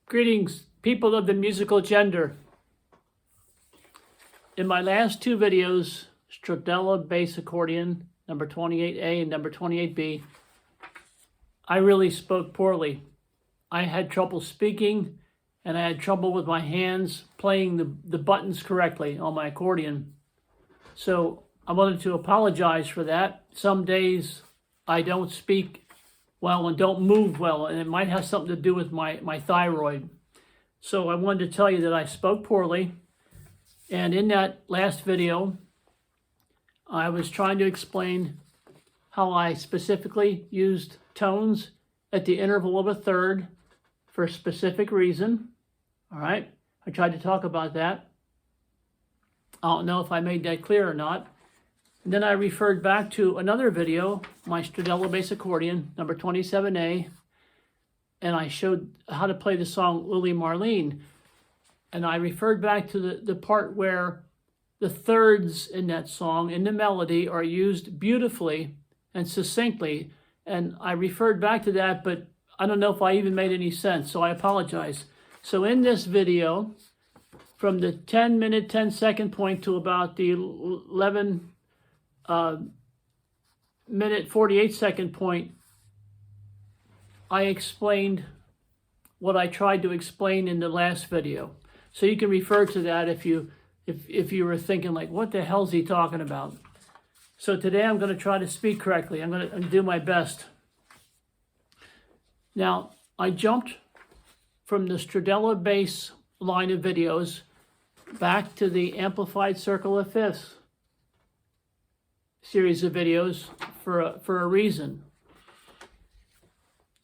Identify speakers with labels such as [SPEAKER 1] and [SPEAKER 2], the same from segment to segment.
[SPEAKER 1] Greetings, people of the musical gender. In my last two videos, Stradella bass accordion, number 28A and number 28B, I really spoke poorly. I had trouble speaking, and I had trouble with my hands playing the buttons correctly on my accordion. So I wanted to apologize for that. Some days I don't speak well and don't move well, and it might have something to do with my thyroid. So I wanted to tell you that I spoke poorly. And in that last video, I was trying to explain how I specifically used tones at the interval of a third for a specific reason. All right, I tried to talk about that. I don't know if I made that clear or not. And then I referred back to another video, my Stradella bass accordion, number 27A, and I showed how to play the song Lily Marlene. And I referred back to the part where the thirds in that song, in the melody, are used beautifully and succinctly. And I referred back to that, but I don't know if I even made any sense, so I apologize. So in this video, from the 10-minute, 10-second point to about the 11-minute, 48-second point, I explained what I tried to explain in the last video. So you can refer to that if you were thinking like, what the hell is he talking about? So today I'm going to try to speak correctly. I'm going to do my best. Now, I jumped from the Stradella bass line of videos back to the amplified circle of fifths series of videos for a reason.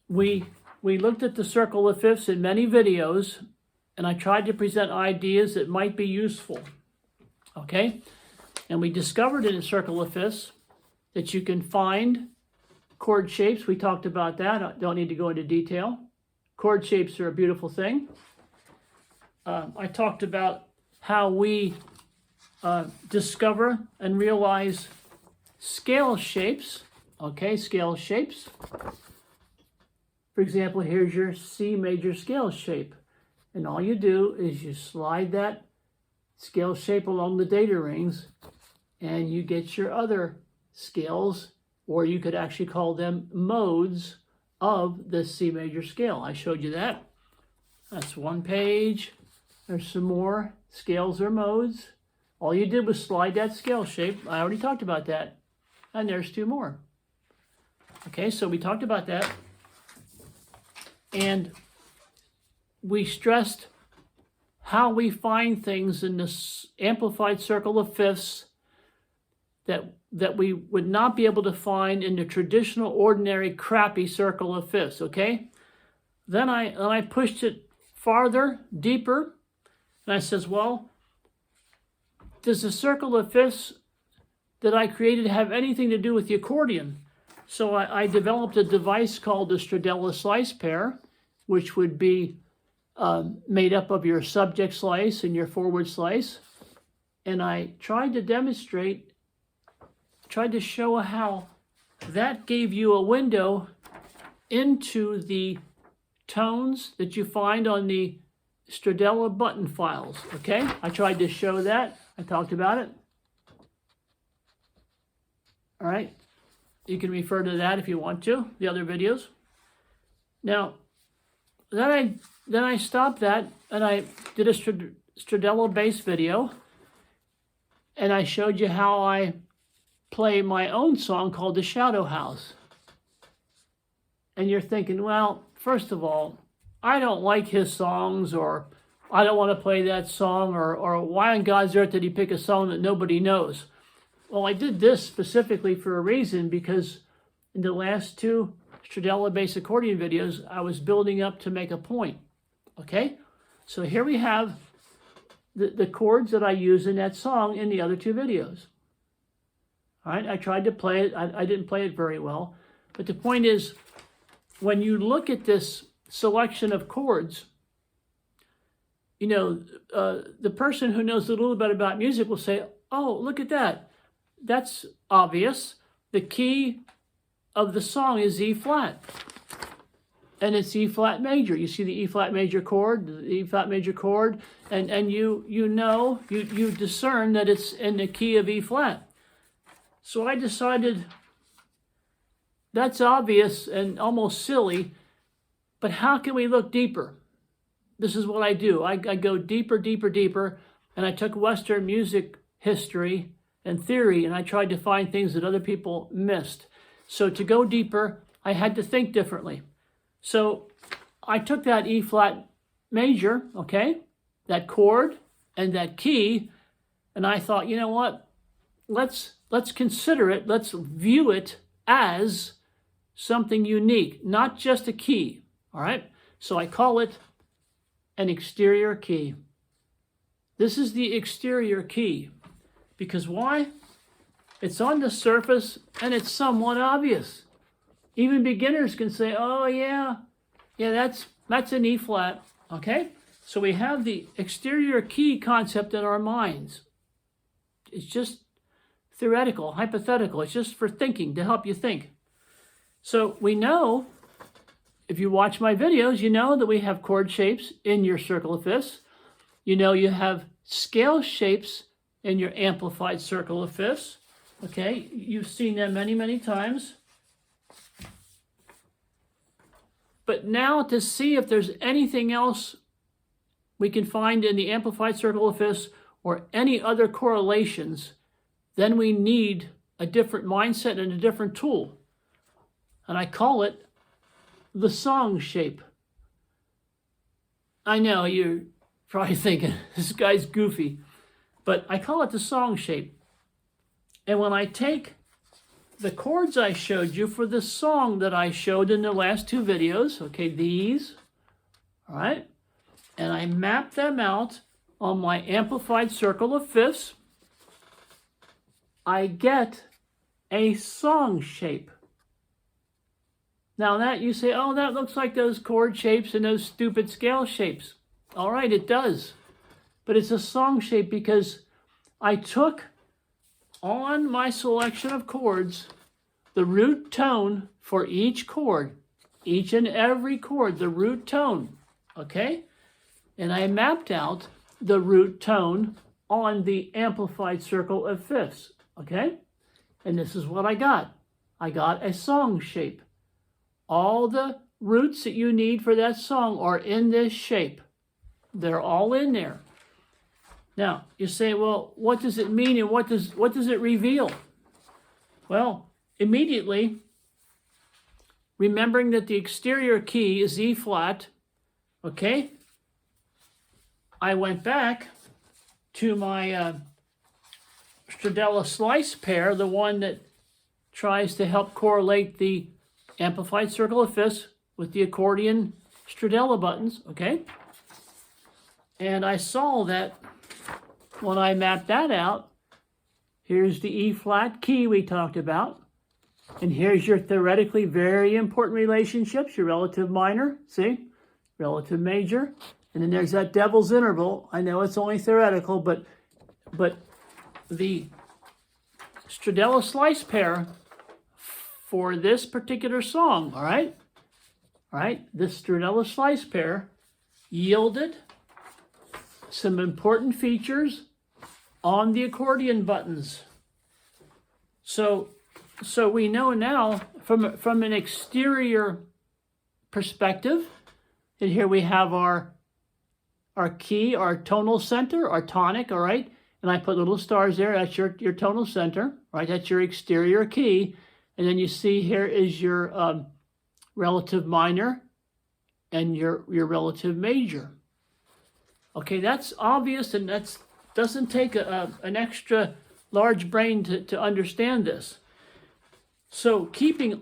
[SPEAKER 1] We looked at the circle of fifths in many videos, and I tried to present ideas that might be useful, okay? And we discovered in the circle of fifths that you can find chord shapes. We talked about that. I don't need to go into detail. Chord shapes are a beautiful thing. I talked about how we discover and realize scale shapes, okay, scale shapes. For example, here's your C major scale shape. And all you do is you slide that scale shape along the data rings and you get your other scales, or you could actually call them modes of the C major scale. I showed you that. That's one page. There's some more scales or modes. All you did was slide that scale shape. I already talked about that. And there's two more. Okay, so we talked about that. And we stressed how we find things in this amplified circle of fifths that we would not be able to find in the traditional, ordinary, crappy circle of fifths, okay? Then I pushed it farther, deeper, and I says, well, does the circle of fifths that I created have anything to do with the accordion? So I developed a device called the Stradella slice pair, which would be made up of your subject slice and your forward slice. And I tried to demonstrate, tried to show how that gave you a window into the tones that you find on the Stradella button files, okay? I tried to show that. I talked about it. All right. You can refer to that if you want to, the other videos. Now, then I stopped that and I did a Stradella bass video, and I showed you how I play my own song called The Shadow House. And you're thinking, well, first of all, I don't like his songs, or I don't want to play that song, or why on God's earth did he pick a song that nobody knows? Well, I did this specifically for a reason, because in the last two Stradella bass accordion videos, I was building up to make a point, okay? So here we have the chords that I use in that song in the other two videos. All right, I tried to play it. I didn't play it very well. But the point is, when you look at this selection of chords, you know, the person who knows a little bit about music will say, oh, look at that. That's obvious. The key of the song is E flat. and it's E flat major. You see the E flat major chord, the E flat major chord, and you discern that it's in the key of E flat. So I decided that's obvious and almost silly, but how can we look deeper? This is what I do. I go deeper, deeper, deeper, and I took Western music history and theory, and I tried to find things that other people missed. So to go deeper, I had to think differently. So I took that E flat major, okay, that chord and that key, and I thought, you know what? Let's consider it, let's view it as something unique, not just a key, all right? So I call it an exterior key. This is the exterior key. Because why? It's on the surface and it's somewhat obvious. Even beginners can say, oh yeah, that's an E flat, okay? So we have the exterior key concept in our minds. It's just theoretical, hypothetical. It's just for thinking, to help you think. So we know, if you watch my videos, you know that we have chord shapes in your circle of fifths. You know you have scale shapes in your amplified circle of fifths. Okay, you've seen them many, many times. But now to see if there's anything else we can find in the amplified circle of fifths or any other correlations, then we need a different mindset and a different tool. And I call it the song shape. I know you're probably thinking, this guy's goofy, but I call it the song shape. And when I take the chords I showed you for the song that I showed in the last two videos, okay, these, all right, and I map them out on my amplified circle of fifths, I get a song shape. Now that you say, oh, that looks like those chord shapes and those stupid scale shapes. All right, it does. But it's a song shape because I took on my selection of chords the root tone for each chord, each and every chord, the root tone, okay? And I mapped out the root tone on the amplified circle of fifths, okay? And this is what I got. I got a song shape. All the roots that you need for that song are in this shape. They're all in there. Now, you say, well, what does it mean and what does it reveal? Well, immediately, remembering that the exterior key is E flat, okay, I went back to my Stradella slice pair, the one that tries to help correlate the amplified circle of fifths with the accordion Stradella buttons, okay? And I saw that when I mapped that out, here's the E flat key we talked about, and here's your theoretically very important relationships, your relative minor, see? Relative major, and then there's that devil's interval. I know it's only theoretical, but the Stradella slice pair for this particular song, all right? All right, this Stradella slice pair yielded some important features on the accordion buttons. So we know now from an exterior perspective, and here we have our key, our tonal center, our tonic, all right? And I put little stars there, that's your tonal center, right? That's your exterior key. And then you see here is your relative minor and your relative major. Okay, that's obvious, and that doesn't take an extra large brain to understand this. So keeping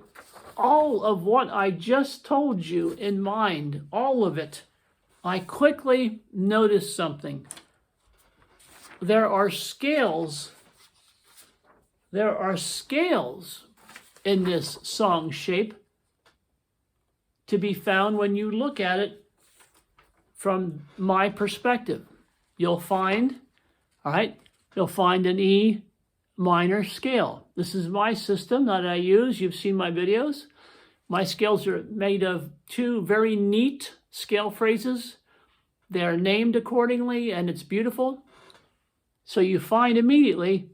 [SPEAKER 1] all of what I just told you in mind, all of it, I quickly noticed something. There are scales in this song shape to be found when you look at it from my perspective. You'll find, all right, you'll find an E minor scale. This is my system that I use. You've seen my videos. My scales are made of two very neat scale phrases. They are named accordingly, and it's beautiful. So you find immediately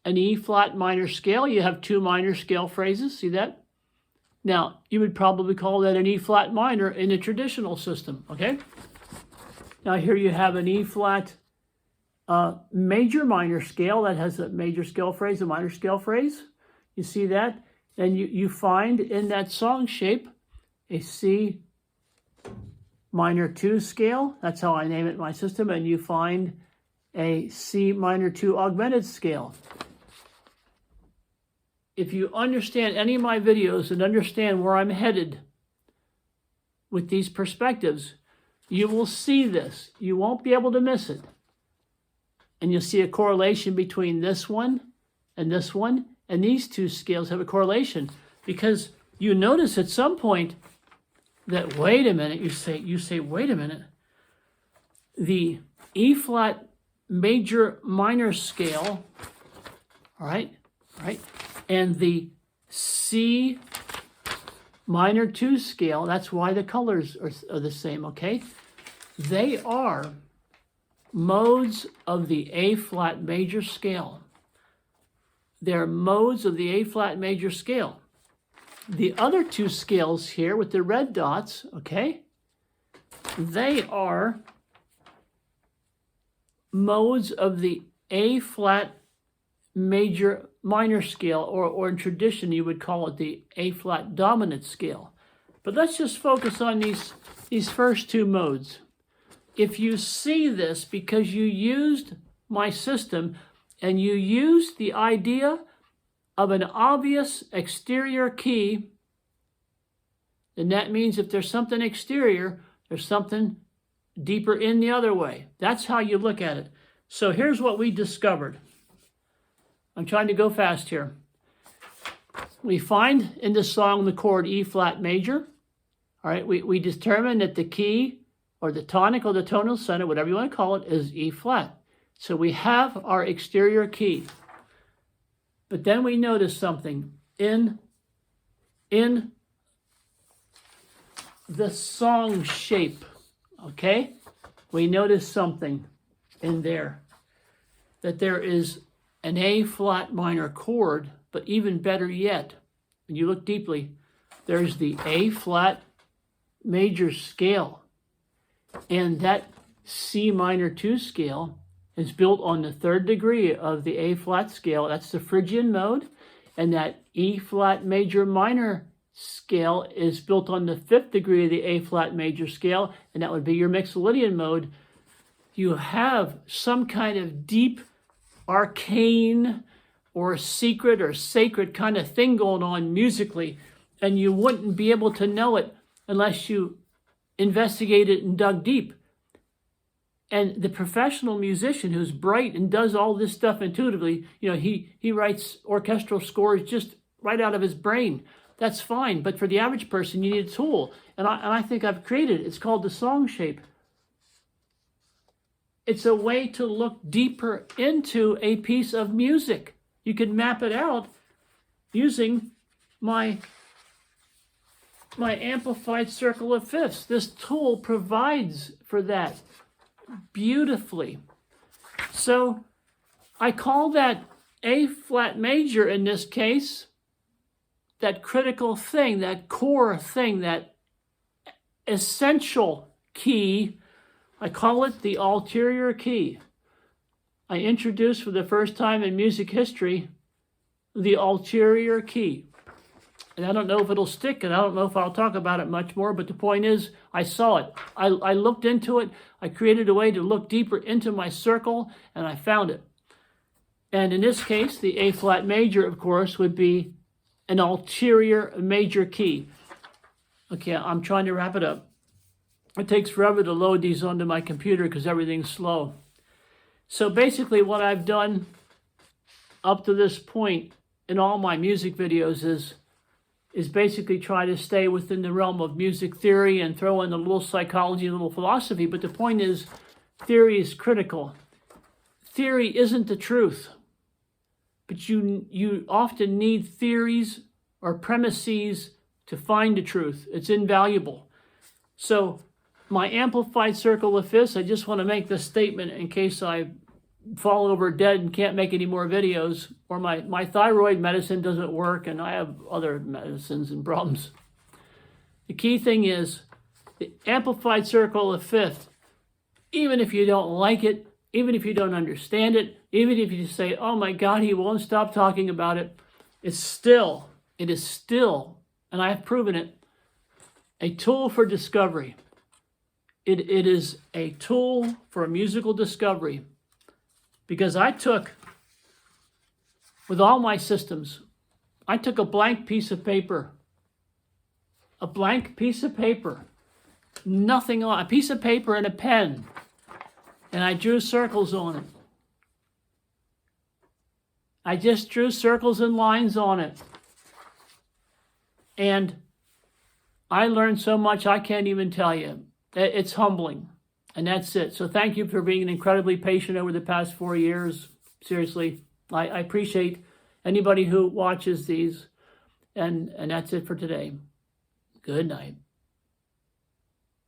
[SPEAKER 1] an E flat minor scale. You have two minor scale phrases. See that? Now, you would probably call that an E flat minor in a traditional system, okay? Now here you have an E flat major minor scale that has a major scale phrase, a minor scale phrase. You see that? And you find in that song shape a C minor 2 scale. That's how I name it in my system. And you find a C minor 2 augmented scale. If you understand any of my videos and understand where I'm headed with these perspectives, you will see this. You won't be able to miss it. And you'll see a correlation between this one, and these two scales have a correlation, because you notice at some point that, wait a minute, you say, wait a minute, the E flat major minor scale, all right, and the C minor 2 scale, that's why the colors are the same, okay? They are modes of the A flat major scale. They're modes of the A flat major scale. The other two scales here with the red dots, okay, they are modes of the A flat major minor scale, or in tradition you would call it the A flat dominant scale. But let's just focus on these first two modes. If you see this because you used my system and you used the idea of an obvious exterior key, then that means if there's something exterior, there's something deeper in the other way. That's how you look at it. So here's what we discovered. I'm trying to go fast here. We find in this song the chord E flat major. All right, we determine that the key or the tonic or the tonal center, whatever you want to call it, is E flat. So we have our exterior key. But then we notice something in the song shape, okay? We notice something in there, that there is an A flat minor chord, but even better yet, when you look deeply, there's the A flat major scale. And that C minor 2 scale is built on the 3rd degree of the A flat scale. That's the Phrygian mode. And that E flat major minor scale is built on the 5th degree of the A flat major scale. And that would be your Mixolydian mode. You have some kind of deep arcane or secret or sacred kind of thing going on musically, and you wouldn't be able to know it unless you investigated and dug deep. And the professional musician who's bright and does all this stuff intuitively, you know, he writes orchestral scores just right out of his brain. That's fine, but for the average person, you need a tool. And I think I've created it. It's called the song shape. It's a way to look deeper into a piece of music. You can map it out using my amplified circle of fifths. This tool provides for that beautifully. So I call that A flat major in this case, that critical thing, that core thing, that essential key. I call it the ulterior key. I introduced for the first time in music history the ulterior key. And I don't know if it'll stick, and I don't know if I'll talk about it much more, but the point is, I saw it. I looked into it. I created a way to look deeper into my circle, and I found it. And in this case, the A flat major, of course, would be an ulterior major key. Okay, I'm trying to wrap it up. It takes forever to load these onto my computer because everything's slow. So basically what I've done up to this point in all my music videos is basically try to stay within the realm of music theory and throw in a little psychology, a little philosophy. But the point is, theory is critical. Theory isn't the truth. But you often need theories or premises to find the truth. It's invaluable. So my amplified circle of fifths, I just want to make this statement in case I fall over dead and can't make any more videos, or my thyroid medicine doesn't work and I have other medicines and problems. The key thing is the amplified circle of fifth, even if you don't like it, even if you don't understand it, even if you say, oh my God, he won't stop talking about it, it is still, and I have proven it, a tool for discovery. It is a tool for musical discovery, because I took, with all my systems, I took a blank piece of paper, nothing on, a piece of paper and a pen, and I drew circles on it. I just drew circles and lines on it. And I learned so much I can't even tell you. It's humbling. And that's it. So thank you for being incredibly patient over the past 4 years. Seriously, I appreciate anybody who watches these. And that's it for today. Good night.